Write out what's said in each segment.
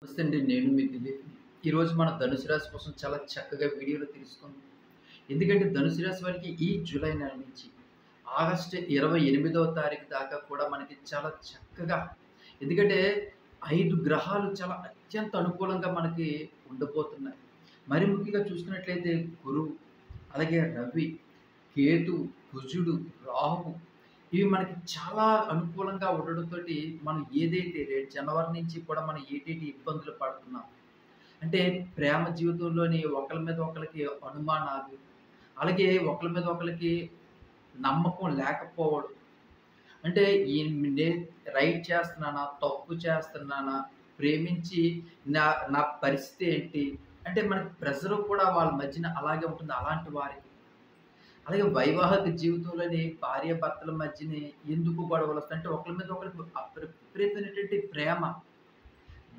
నమస్తే అండి. నేను మీ దిలీప్. ఈరోజు మన ధనుసు రాశి కోసం చాలా చక్కగా వీడియోలో తెలుసుకుందాం. ఎందుకంటే ధనుసు రాశి వారికి ఈ జూలై నెల నుంచి ఆగస్టు 28వ తారీఖు దాకా కూడా మనకి చాలా చక్కగా ఎందుకంటే 5 గ్రహాలు చాలా అత్యంత అనుకూలంగా మనకి ఉండబోతున్నాయి. మరి ముఖ్యంగా చూసుకున్నట్లయితే గురువు, అలాగే రవి, కేతు, కుజుడు, రాహు ఇవి మనకి చాలా అనుకూలంగా ఉండడంతోటి మనం ఏదైతే జనవరి నుంచి కూడా మనం ఏటేటి ఇబ్బందులు పడుతున్నాం. అంటే ప్రేమ జీవితంలోని ఒకళ్ళ మీద ఒకళ్ళకి అనుమానాలు, అలాగే ఒకళ్ళ మీద ఒకళ్ళకి నమ్మకం లేకపోవడం. అంటే నే రైట్ చేస్తున్నానా? తప్పు చేస్తున్నానా? ప్రేమించి నా నా పరిస్థితి ఏంటి? అంటే మనకి ప్రెషర్ కూడా వాళ్ళ మధ్యన అలాగే ఉంటుంది అలాంటి వారికి. అలాగే వైవాహిక జీవితంలోని భార్యాభర్తల మధ్యనే ఎందుకు గొడవలొస్తాయి అంటే ఒకళ్ళ మీద ఒకళ్ళకి విపరీతమైనటువంటి ప్రేమ,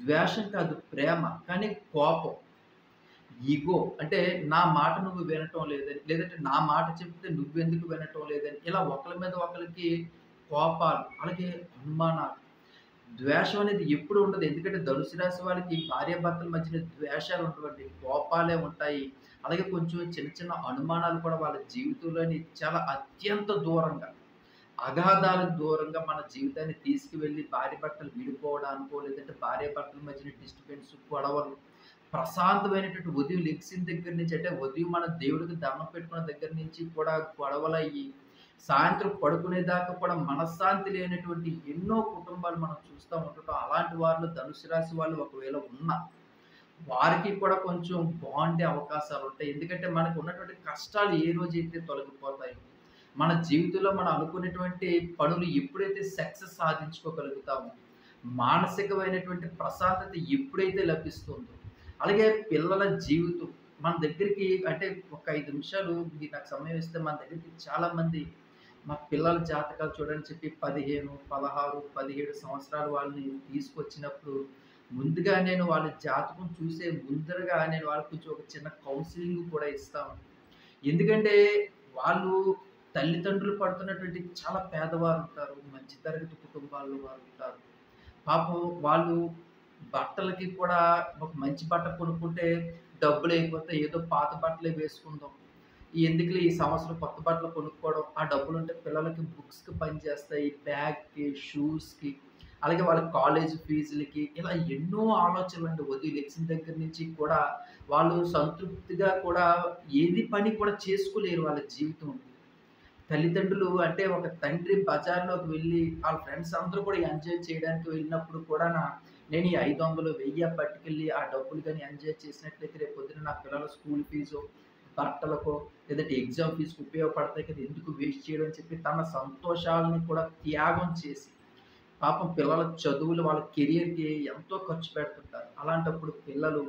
ద్వేషం కాదు ప్రేమ. కానీ కోపం, ఇగో అంటే నా మాట నువ్వు వినటం లేదని, లేదంటే నా మాట చెప్తే నువ్వెందుకు వినటం లేదని, ఇలా ఒకళ్ళ మీద ఒకళ్ళకి కోపాలు, అలాగే అనుమానాలు. ద్వేషం అనేది ఎప్పుడు ఉండదు. ఎందుకంటే ధనుసు రాశి వాళ్ళకి భార్యాభర్తల మధ్యన ద్వేషాలు ఉండవండి. కోపాలే ఉంటాయి. అలాగే కొంచెం చిన్న చిన్న అనుమానాలు కూడా వాళ్ళ జీవితంలోని చాలా అత్యంత దూరంగా, అగాధాలకు దూరంగా మన జీవితాన్ని తీసుకువెళ్ళి భార్యాభర్తలు విడిపోవడానికో, లేదంటే భార్యాభర్తల మధ్యన డిస్టర్బెన్స్, గొడవలు, ప్రశాంతమైనటువంటి ఉదయం లెగిసిన దగ్గర నుంచి అంటే ఉదయం మనం దేవుడికి దండం పెట్టుకున్న దగ్గర నుంచి కూడా గొడవలయ్యి, సాయంత్రం పడుకునేదాకా కూడా మనశ్శాంతి లేనటువంటి ఎన్నో కుటుంబాలు మనం చూస్తా ఉంటుంటాం. అలాంటి వారిలో ధనుసు రాశి వాళ్ళు ఒకవేళ ఉన్నా, వారికి కూడా కొంచెం బావుండే అవకాశాలుంటాయి. ఎందుకంటే మనకు ఉన్నటువంటి కష్టాలు ఏ రోజైతే తొలగిపోతాయో, మన జీవితంలో మనం అనుకున్నటువంటి పనులు ఎప్పుడైతే సక్సెస్ సాధించుకోగలుగుతామో, మానసికమైనటువంటి ప్రశాంతత ఎప్పుడైతే లభిస్తుందో, అలాగే పిల్లల జీవితం మన దగ్గరికి అంటే ఒక 5 నిమిషాలు మీరు నాకు సమయం ఇస్తే మన దగ్గరికి చాలామంది మా పిల్లల జాతకాలు చూడని చెప్పి 15, 16, 17 సంవత్సరాల వాళ్ళని తీసుకొచ్చినప్పుడు ముందుగా నేను వాళ్ళ జాతకం చూసే ముందరగా నేను వాళ్ళకి కొంచెం ఒక చిన్న కౌన్సెలింగ్ కూడా ఇస్తాను. ఎందుకంటే వాళ్ళు తల్లిదండ్రులు పడుతున్నటువంటి చాలా పేదవారుంటారు. మధ్య తరగతి కుటుంబాల్లో వారుంటారు. పాపం వాళ్ళు బట్టలకి కూడా ఒక మంచి బట్ట కొనుక్కుంటే డబ్బులయిపోతాయి. ఏదో పాత బట్టలే వేసుకుందాం. ఎందుకులే ఈ సంవత్సరం కొత్త బట్టలు కొనుక్కోవడం. ఆ డబ్బులుంటే పిల్లలకి బుక్స్‌కి పనిచేస్తాయి. బ్యాగ్‌కి, షూస్‌కి అలాగే వాళ్ళ కాలేజీ ఫీజులకి ఇలా ఎన్నో ఆలోచనలండి. ఉదయం లెగిసిన దగ్గర నుంచి కూడా వాళ్ళు సంతృప్తిగా కూడా ఏది పని కూడా చేసుకోలేరు వాళ్ళ జీవితంలో. తల్లిదండ్రులు అంటే ఒక తండ్రి బజార్‌లోకి వెళ్ళి ఆళ్ళ ఫ్రెండ్స్ అందరూ కూడా ఎంజాయ్ చేయడానికి వెళ్ళినప్పుడు కూడానా నేను ఈ 500, 1000 పట్టుకెళ్ళి ఆ డబ్బులు గాని ఎంజాయ్ చేసినట్లయితే రేపు పొద్దున నా పిల్లల స్కూల్ ఫీజో, బట్టలకో లేదంటే ఎగ్జామ్ ఫీజ్‌కి ఉపయోగపడతాయి కదా! ఎందుకు వేస్ట్ చేయడం అని చెప్పి తన సంతోషాలను కూడా త్యాగం చేసి పాపం పిల్లల చదువులు వాళ్ళ కెరియర్‌కి ఎంతో ఖర్చు పెడుతుంటారు. అలాంటప్పుడు పిల్లలు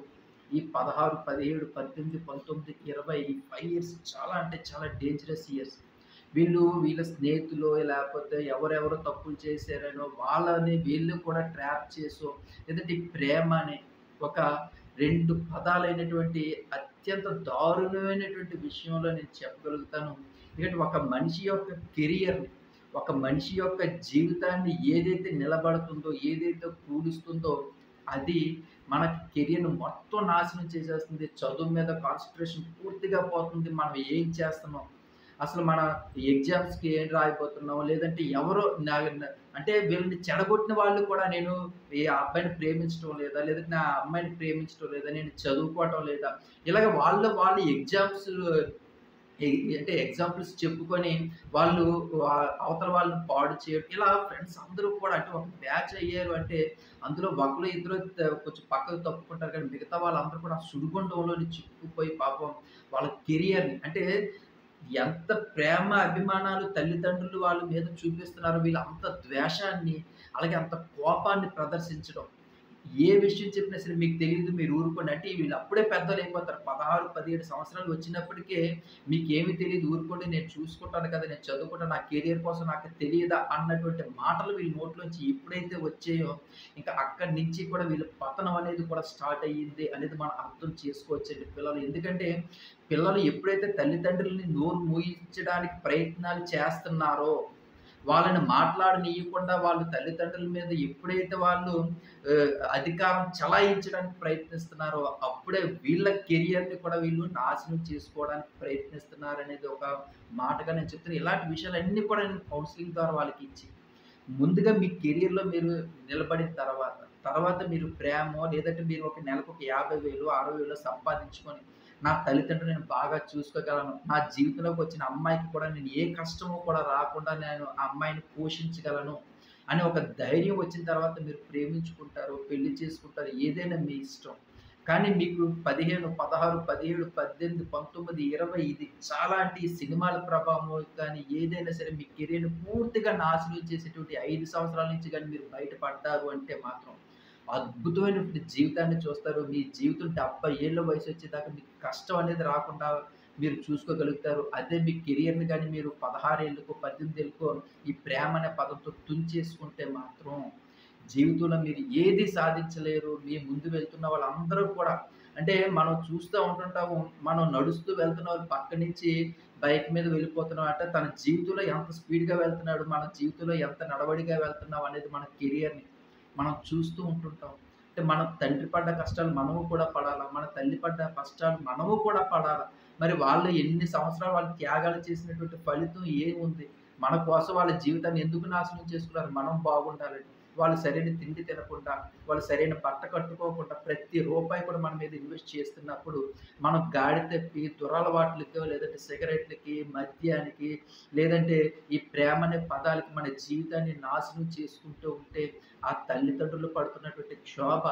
ఈ 16, 17, 18, 19, 20 ఈ 5 ఇయర్స్ చాలా అంటే చాలా డేంజరస్ ఇయర్స్. వీళ్ళ స్నేహితులో లేపోతే ఎవరెవరో తప్పులు చేశారనో వాళ్ళని వీళ్ళు కూడా ట్రాప్ చేసో లేదంటే ఈ ప్రేమ అనే ఒక 2 పదాలైనటువంటి అత్యంత దారుణమైనటువంటి విషయంలో నేను చెప్పగలుగుతాను. ఎందుకంటే ఒక మనిషి యొక్క కెరియర్‌ని, ఒక మనిషి యొక్క జీవితాన్ని ఏదైతే నిలబడుతుందో, ఏదైతే కూలుస్తుందో అది మన కెరియర్‌ని మొత్తం నాశనం చేసేస్తుంది. చదువు మీద కాన్సంట్రేషన్ పూర్తిగా పోతుంది. మనం ఏం చేస్తున్నాం? అసలు మన ఎగ్జామ్స్‌కి ఏం రాయబోతున్నాం? లేదంటే ఎవరో నా న అంటే వీళ్ళని చెడగొట్టిన వాళ్ళు కూడా నేను ఆ అబ్బాయిని ప్రేమించటం లేదా? లేదంటే నా అమ్మాయిని ప్రేమించటం లేదా? నేను చదువుకోవటం లేదా? ఇలాగ వాళ్ళు ఎగ్జామ్స్ ఎ అంటే ఎగ్జాంపుల్స్ చెప్పుకొని వాళ్ళు అవతల వాళ్ళని పాడు చేయడం. ఇలా ఫ్రెండ్స్ అందరూ కూడా అంటే ఒక బ్యాచ్ అయ్యారు అంటే అందులో ఒకళ్ళు ఇద్దరు కొంచెం పక్కకు తప్పుకుంటారు కానీ మిగతా వాళ్ళందరూ కూడా ఆ సుడిగుండంలోని చిక్కుకుపోయి పాపం వాళ్ళ కెరియర్‌ని అంటే ఎంత ప్రేమ, అభిమానాలు తల్లిదండ్రులు వాళ్ళ మీద చూపిస్తున్నారో వీళ్ళు అంత ద్వేషాన్ని, అలాగే అంత కోపాన్ని ప్రదర్శించడం. ఏ విషయం చెప్పినా సరే మీకు తెలీదు మీరు ఊరుకోండి. అంటే వీళ్ళు అప్పుడే పెద్దోళ్ళైపోతారు. 16, 17 సంవత్సరాలు వచ్చినప్పటికే మీకేమి తెలీదు ఊరుకోండి నేను చూసుకుంటాను కదా! నేను చదువుకుంటాను. నా కెరియర్ కోసం నాకు తెలియదా? అన్నటువంటి మాటలు వీళ్ళ నోట్లోంచి ఎప్పుడైతే వచ్చాయో ఇంకా అక్కడి నుంచి కూడా వీళ్ళ పతనం అనేది కూడా స్టార్ట్ అయ్యింది అనేది మనం అర్థం చేసుకోవచ్చండి పిల్లలు. ఎందుకంటే పిల్లలు ఎప్పుడైతే తల్లిదండ్రులని నోరు మూయించడానికి ప్రయత్నాలు చేస్తున్నారో వాళ్ళని మాట్లాడనీయకుండా వాళ్ళు తల్లిదండ్రుల మీద ఎప్పుడైతే వాళ్ళు అధికారం చలాయించడానికి ప్రయత్నిస్తున్నారో, అప్పుడే వీళ్ళ కెరియర్‌ని కూడా వీళ్ళు నాశనం చేసుకోవడానికి ప్రయత్నిస్తున్నారనేది ఒక మాటగా నేను చెప్తున్నా. ఇలాంటి విషయాలన్నీ కూడా నేను కౌన్సెలింగ్ ద్వారా వాళ్ళకిచ్చి, ముందుగా మీ కెరియర్‌లో మీరు నిలబడిన తర్వాత, తర్వాత మీరు ప్రేమో లేదంటే మీరు ఒక నెలకు ఒక 50,000, 60,000 సంపాదించుకొని, నా తల్లిదండ్రులను నేను బాగా చూసుకోగలను. నా జీవితంలోకి వచ్చిన అమ్మాయికి కూడా నేను ఏ కష్టము కూడా రాకుండా నేను ఆ అమ్మాయిని పోషించగలను అని ఒక ధైర్యం వచ్చిన తర్వాత మీరు ప్రేమించుకుంటారు, పెళ్లి చేసుకుంటారు. ఏదైనా మీ ఇష్టం. కానీ మీకు 15, 16, 17, 18, 19, 20 ఇది చాలా అంటే ఈ సినిమాల ప్రభావమో కానీ ఏదైనా సరే మీ కెరియర్‌ని పూర్తిగా నాశనం చేసేటువంటి 5 సంవత్సరాల నుంచి గాని మీరు బయటపడ్డారు అంటే మాత్రం అద్భుతమైనటువంటి జీవితాన్ని చూస్తారు. మీ జీవితం 70 ఏళ్ల వయసొచ్చేదాకా మీకు కష్టం అనేది రాకుండా మీరు చూసుకోగలుగుతారు. అదే మీ కెరియర్‌ని గాని మీరు 16 ఏళ్ళకో, 18 ఏళ్ళకో ఈ ప్రేమ అనే పదంతో తుంచేసుకుంటే మాత్రం జీవితంలో మీరు ఏది సాధించలేరు. మీ ముందు వెళ్తున్న వాళ్ళందరూ కూడా అంటే మనం చూస్తా ఉంటుంటాము. మనం నడుస్తూ వెళ్తున్న వాళ్ళు పక్క నుంచి బైక్ మీద వెళ్ళిపోతున్నాం అంటే తన జీవితంలో ఎంత స్పీడ్‌గా వెళ్తున్నాడు, మన జీవితంలో ఎంత నడవడిగా వెళ్తున్నాం అనేది మన కెరియర్‌ని మనం చూస్తూ ఉంటుంటాం. అంటే మన తండ్రి పడ్డ కష్టాలు మనము కూడా పడాలా, మన తల్లి పడ్డ కష్టాలు మనము కూడా పడాలా. మరి వాళ్ళు ఎన్ని సంవత్సరాలు వాళ్ళు త్యాగాలు చేసినటువంటి ఫలితం ఏముంది? మన కోసం వాళ్ళ జీవితాన్ని ఎందుకు నాశనం చేసుకున్నారు? మనం బాగుండాలని. వాళ్ళు సరైన తిండి తినకుండా, వాళ్ళు సరైన బట్ట కట్టుకోకుండా, ప్రతి రూపాయి కూడా మన మీద ఇన్వెస్ట్ చేస్తున్నప్పుడు, మనం గాడి తప్పి దురలవాట్లకో, లేదంటే సిగరెట్‌లకి, మద్యానికి, లేదంటే ఈ ప్రేమ అనే పదాలకి మన జీవితాన్ని నాశనం చేసుకుంటూ ఉంటే, ఆ తల్లిదండ్రులు పడుతున్నటువంటి క్షోభ,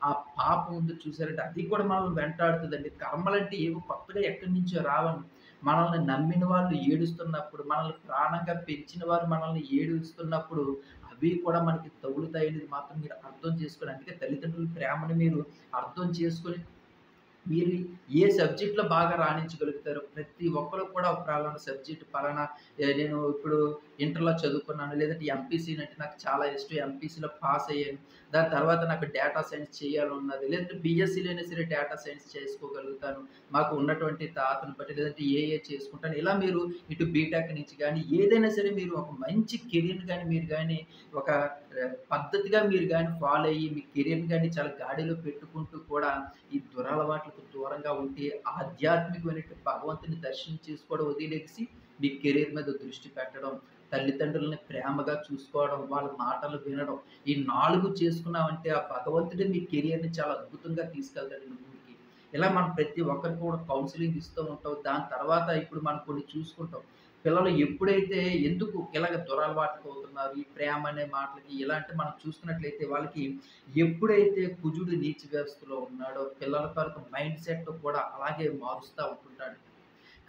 ఆ పాపం ఉంది చూసారంటే అది కూడా మనల్ని వెంటాడుతదండి. కర్మలంటే ఏవో కొత్తగా ఎక్కడి నుంచో రావండి. మనల్ని నమ్మిన వాళ్ళు ఏడుస్తున్నప్పుడు, మనల్ని ప్రాణంగా పెంచిన వారు మనల్ని ఏడుస్తున్నప్పుడు, అవి కూడా మనకి తగులుతాయనేది మాత్రం మీరు అర్థం చేసుకోండి. అందుకే తల్లిదండ్రుల ప్రేమను మీరు అర్థం చేసుకొని మీరు ఏ సబ్జెక్ట్‌లో బాగా రాణించగలుగుతారో, ప్రతి ఒక్కరు కూడా ఒక పలానా సబ్జెక్ట్ పలానా నేను ఇప్పుడు ఇంటర్‌లో చదువుకున్నాను. లేదంటే ఎంపీసీ అంటే నాకు చాలా ఇష్టం. ఎంపీసీలో పాస్ అయ్యాను. దాని తర్వాత నాకు డేటా సైన్స్ చేయాలన్నది. లేదంటే బీఎస్సీలో అయినా సరే డేటా సైన్స్ చేసుకోగలుగుతాను. మాకు ఉన్నటువంటి తాతను బట్టి లేదంటే ఏఏ చేసుకుంటాను. ఇలా మీరు ఇటు బీటెక్ నుంచి గానీ, ఏదైనా సరే మీరు ఒక మంచి కెరీర్‌ని గానీ మీరు గానీ ఒక పద్ధతిగా మీరు గానీ ఫాలో అయ్యి మీ కెరీర్‌ని గానీ చాలా గాడిలో పెట్టుకుంటూ కూడా ఈ దురలవాట్లకు దూరంగా ఉంటే ఆధ్యాత్మికమైనటువంటి భగవంతుని దర్శనం చేసుకోవడం వదిలేసి మీ కెరీర్ మీద దృష్టి పెట్టడం, తల్లిదండ్రులని ప్రేమగా చూసుకోవడం, వాళ్ళ మాటలు వినడం. ఈ 4 చేసుకున్నామంటే ఆ భగవంతుడే మీ కెరియర్‌ని చాలా అద్భుతంగా తీసుకెళ్తాడండి ముందుకి. ఇలా మనం ప్రతి ఒక్కరికి కూడా కౌన్సెలింగ్ ఇస్తూ ఉంటాం. దాని తర్వాత ఇప్పుడు మనం కొన్ని చూసుకుంటాం. పిల్లలు ఎప్పుడైతే ఎందుకు ఇలాగ దురలవాట్లకు అవుతున్నారు, ఈ ప్రేమ అనే మాటలకి ఇలాంటి మనం చూసుకున్నట్లయితే వాళ్ళకి ఎప్పుడైతే కుజుడు నీచ వ్యవస్థలో ఉన్నాడో పిల్లల తాలూకు మైండ్ సెట్ కూడా అలాగే మారుస్తా ఉంటుంటాడు.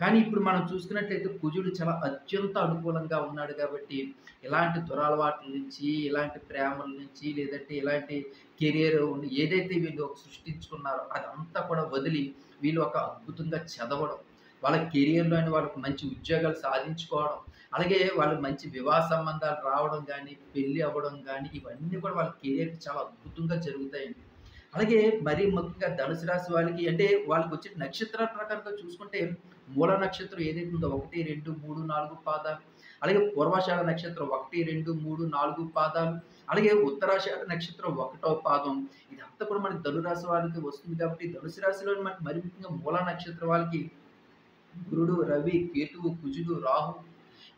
కానీ ఇప్పుడు మనం చూసుకున్నట్లయితే కుజుడు చాలా అత్యంత అనుకూలంగా ఉన్నాడు కాబట్టి, ఇలాంటి దురలవాట్ల నుంచి, ఇలాంటి ప్రేమల నుంచి, లేదంటే ఇలాంటి కెరియర్ ఏదైతే వీళ్ళు సృష్టించుకున్నారో అదంతా కూడా వదిలి, వీళ్ళు ఒక అద్భుతంగా చదవడం, వాళ్ళ కెరియర్‌లోని వాళ్ళకి మంచి ఉద్యోగాలు సాధించుకోవడం, అలాగే వాళ్ళు మంచి వివాహ సంబంధాలు రావడం గానీ, పెళ్లి అవ్వడం గానీ, ఇవన్నీ కూడా వాళ్ళ కెరియర్‌కి చాలా అద్భుతంగా జరుగుతాయండి. అలాగే మరీ ముఖ్యంగా ధనుసు రాశి వాళ్ళకి అంటే వాళ్ళకొచ్చే నక్షత్రాల ప్రకారంగా చూసుకుంటే మూల నక్షత్రం ఏదైతే ఉందో 1, 2, 3, 4 పాదాలు. అలాగే పూర్వాషాఢ నక్షత్రం 1, 2, 3, 4 పాదాలు. అలాగే ఉత్తరాషాఢ నక్షత్రం 1వ పాదం. ఇదంతా కూడా మనకి ధనురాశి వాళ్ళకి వస్తుంది కాబట్టి ధనుసు రాశిలోని మనకి మరి ముఖ్యంగా మూల నక్షత్రం వాళ్ళకి గురుడు, రవి, కేతువు, కుజుడు, రాహు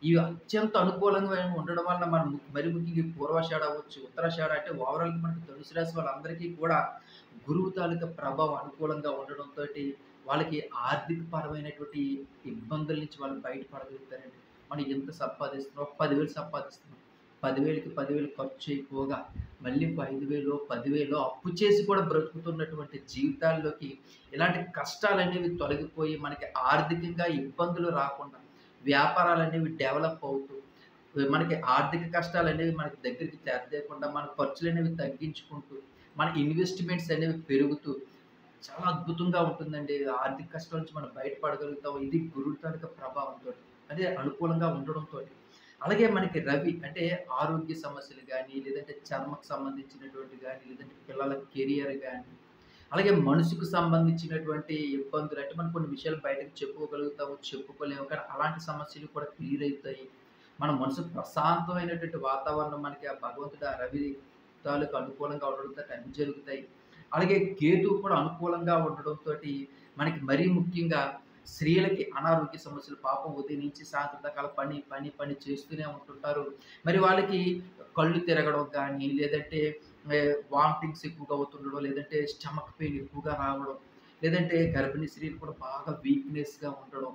ఇవి అత్యంత అనుకూలంగా ఉండడం వల్ల మనం మరి ముఖ్యంగా ఈ పూర్వాషాఢ అవ్వచ్చు, ఉత్తరాషాఢ అంటే ఓవరాల్‌గా మనకి ధనుసు రాశి వాళ్ళందరికీ కూడా గురువు తాలూకా ప్రభావం అనుకూలంగా ఉండడంతోటి వాళ్ళకి ఆర్థిక పరమైనటువంటి ఇబ్బందుల నుంచి వాళ్ళు బయటపడగలుగుతారండి. మనం ఎంత సంపాదిస్తున్నాం, 10,000 సంపాదిస్తున్నాం. 10,000కి 10,000 ఖర్చు అయిపోగా మళ్ళీ ఇంకో 5,000 10,000 అప్పు చేసి కూడా బ్రతుకుతున్నటువంటి జీవితాల్లోకి ఇలాంటి కష్టాలనేవి తొలగిపోయి మనకి ఆర్థికంగా ఇబ్బందులు రాకుండా వ్యాపారాలనేవి డెవలప్ అవుతూ మనకి ఆర్థిక కష్టాలనేవి మనకి దగ్గరికి చేరలేకుండా మన ఖర్చులనేవి తగ్గించుకుంటూ మన ఇన్వెస్ట్‌మెంట్స్ అనేవి పెరుగుతూ చాలా అద్భుతంగా ఉంటుందండి. ఆర్థిక కష్టాల నుంచి మనం బయటపడగలుగుతాం. ఇది గురువు తాలూకా ప్రభావంతోటి. అదే అనుకూలంగా ఉండడంతోటి. అలాగే మనకి రవి అంటే ఆరోగ్య సమస్యలు గానీ, లేదంటే చర్మకు సంబంధించినటువంటి గానీ, లేదంటే పిల్లల కెరియర్ గానీ, అలాగే మనసుకు సంబంధించినటువంటి ఇబ్బందులు అంటే మనం కొన్ని విషయాలు బయటకు చెప్పుకోగలుగుతాము, చెప్పుకోలేము. కానీ అలాంటి సమస్యలు కూడా క్లియర్ అయితాయి. మన మనసుకు ప్రశాంతమైనటువంటి వాతావరణం మనకి ఆ భగవంతుడు ఆ రవి తాలూకు అనుకూలంగా ఉండడంతో అన్నీ జరుగుతాయి. అలాగే కేతువు కూడా అనుకూలంగా ఉండడంతోటి మనకి మరీ ముఖ్యంగా స్త్రీలకి అనారోగ్య సమస్యలు పాపం ఉదయం నుంచి సాయంత్రం దాకా అలా పని, పని, పని చేస్తూనే ఉంటుంటారు. మరి వాళ్ళకి కళ్ళు తిరగడం కానీ, లేదంటే వామిటింగ్స్ ఎక్కువగా అవుతుండడం, లేదంటే స్టమక్ పెయిన్ ఎక్కువగా రావడం, లేదంటే గర్భిణీ స్త్రీలు కూడా బాగా వీక్‌నెస్‌గా ఉండడం,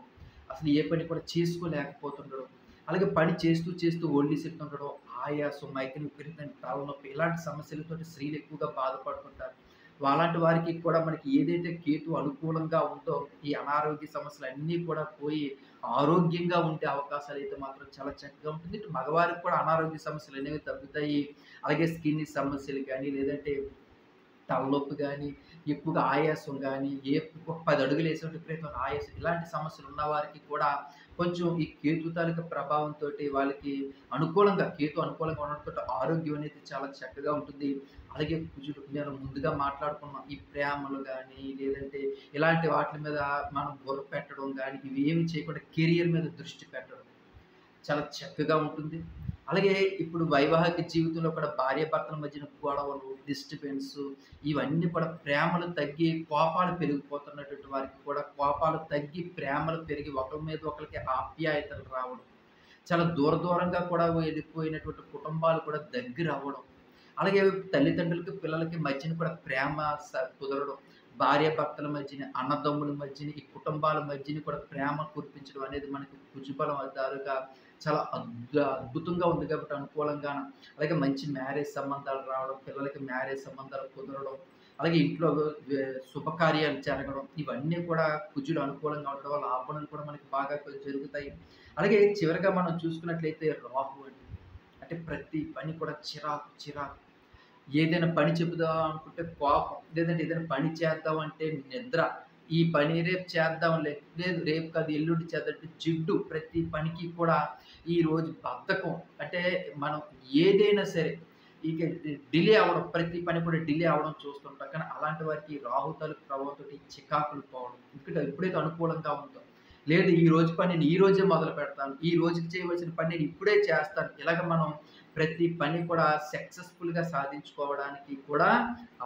అసలు ఏ పని కూడా చేసుకోలేకపోతుండడం, అలాగే పని చేస్తూ, చేస్తూ ఒళ్ళు సిట్టుండడం, ఆయాసం, మైగ్రేన్ విపరీతమైన తలనొప్పి ఇలాంటి సమస్యలతోటి స్త్రీలు ఎక్కువగా బాధపడుతుంటారు. అలాంటి వారికి కూడా మనకి ఏదైతే కేతు అనుకూలంగా ఉందో, ఈ అనారోగ్య సమస్యలన్నీ కూడా పోయి ఆరోగ్యంగా ఉండే అవకాశాలైతే మాత్రం చాలా చక్కగా ఉంటుంది. ఇటు మగవారికి కూడా అనారోగ్య సమస్యలనేవి తగ్గుతాయి. అలాగే స్కిన్ సమస్యలు గానీ, లేదంటే తలనొప్పి గానీ, ఎక్కువగా ఆయాసం గానీ, ఒక 10 అడుగులేసామంటే విపరీతమైన ఆయాసం ఇలాంటి సమస్యలు ఉన్నవారికి కూడా కొంచెం ఈ కేతు తాలూకా ప్రభావంతోటి వాళ్ళకి అనుకూలంగా కేతు అనుకూలంగా ఉండడంతోటి ఆరోగ్యం అనేది చాలా చక్కగా ఉంటుంది. అలాగే కుజుడు నేను ముందుగా మాట్లాడుకున్న ఈ ప్రేమలు గానీ, లేదంటే ఇలాంటి వాటిల మీద మనం బుర్ర పెట్టడం గానీ, ఇవేమి చేయకుండా కెరియర్ మీద దృష్టి పెట్టడం. చాలా చక్కగా ఉంటుంది. అలాగే ఇప్పుడు వైవాహిక జీవితంలో కూడా భార్యాభర్తల మధ్యన గొడవలు, డిస్టర్బెన్సు ఇవన్నీ కూడా ప్రేమలు తగ్గి కోపాలు పెరిగిపోతున్నటువంటి వారికి కూడా కోపాలు తగ్గి ప్రేమలు పెరిగి ఒకరి మీద ఒకరికి ఆప్యాయతలు రావడం. చాలా దూరంగా కూడా వెళ్ళిపోయినటువంటి కుటుంబాలు కూడా దగ్గరవ్వడం. అలాగే తల్లిదండ్రులకి, పిల్లలకి మధ్యన కూడా ప్రేమ కుదరడం. భార్యాభర్తల మధ్యన, అన్నదమ్ముల మధ్యన, ఈ కుటుంబాల మధ్యన కూడా ప్రేమ కురిపించడం అనేది మనకి కుజబలం ఆధారంగా చాలా అద్భుతంగా ఉంది కాబట్టి అనుకూలంగాను. అలాగే మంచి మ్యారేజ్ సంబంధాలు రావడం, పిల్లలకి మ్యారేజ్ సంబంధాలు కుదరడం, అలాగే ఇంట్లో శుభకార్యాలు జరగడం, ఇవన్నీ కూడా కుజుడు అనుకూలంగా ఉండడం వల్ల ఆ పనులు కూడా మనకి బాగా జరుగుతాయి. అలాగే చివరగా మనం చూసుకున్నట్లయితే రాహు అండి. అంటే ప్రతి పని కూడా చిరాకు. ఏదైనా పని చెబుదాం అనుకుంటే కోపం, లేదంటే ఏదైనా పని చేద్దాం అంటే నిద్ర. ఈ పని రేపు చేద్దాంలే, లేదు రేపు కాదు ఎల్లుండి చేద్దాం అంటే జిడ్డు. ప్రతి పనికి కూడా ఈరోజు బద్ధకం. అంటే మనం ఏదైనా సరే ఇక డిలే అవ్వడం, ప్రతి పని కూడా డిలే అవ్వడం చూస్తుంటాం. కానీ అలాంటి వారికి రాహు తాలూకు ప్రభావంతోటి చికాకులు పోవడం. ఎప్పుడైతే అనుకూలంగా ఉందో, లేదు ఈ రోజు పని నేను ఈ రోజే మొదలు పెడతాను. ఈ రోజుకి చేయవలసిన పని నేను ఇప్పుడే చేస్తాను. ఇలాగ మనం ప్రతి పని కూడా సక్సెస్‌ఫుల్‌గా సాధించుకోవడానికి కూడా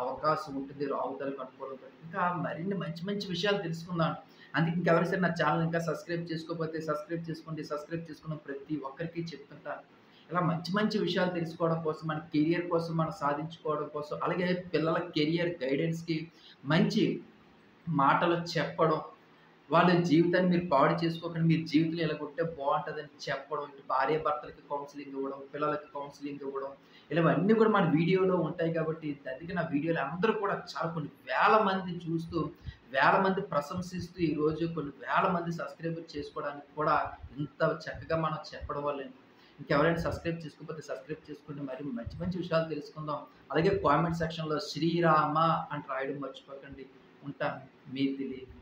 అవకాశం ఉంటుంది రాహు తాలూకు అనుకూలంతో. ఇంకా మరిన్ని మంచి విషయాలు తెలుసుకుందాం. అందుకే ఇంకెవరైనా సరే నా ఛానెల్ ఇంకా సబ్స్క్రైబ్ చేసుకోకపోతే సబ్స్క్రైబ్ చేసుకోండి. సబ్స్క్రైబ్ చేసుకున్న ప్రతి ఒక్కరికి చెప్తుంటాను. ఇలా మంచి విషయాలు తెలుసుకోవడం కోసం, మన కెరియర్ కోసం, మనం సాధించుకోవడం కోసం, అలాగే పిల్లల కెరియర్ గైడెన్స్‌కి మంచి మాటలు చెప్పడం, వాళ్ళ జీవితాన్ని మీరు పాడు చేసుకోకండి. మీరు జీవితంలో ఇలాగుంటే బావుంటదని చెప్పడం, ఇటు భార్యాభర్తలకి కౌన్సెలింగ్ ఇవ్వడం, పిల్లలకి కౌన్సెలింగ్ ఇవ్వడం, ఇలావన్నీ కూడా మన వీడియోలో ఉంటాయి కాబట్టి అందుకే నా వీడియోలు అందరూ కూడా చాలా కొన్ని వేల మంది చూస్తూ, వేల మంది ప్రశంసిస్తూ ఈరోజు కొన్ని వేల మంది సబ్స్క్రైబర్ చేసుకోవడానికి కూడా ఇంత చక్కగా మనం చెప్పడం వల్లే. ఇంకెవరైనా సబ్స్క్రైబ్ చేసుకోకపోతే సబ్స్క్రైబ్ చేసుకోండి. మరి మంచి విషయాలు తెలుసుకుందాం. అలాగే కామెంట్ సెక్షన్‌లో శ్రీరామ అని రాయడం మర్చిపోకండి. ఉంటాను. మీ దిలీప్.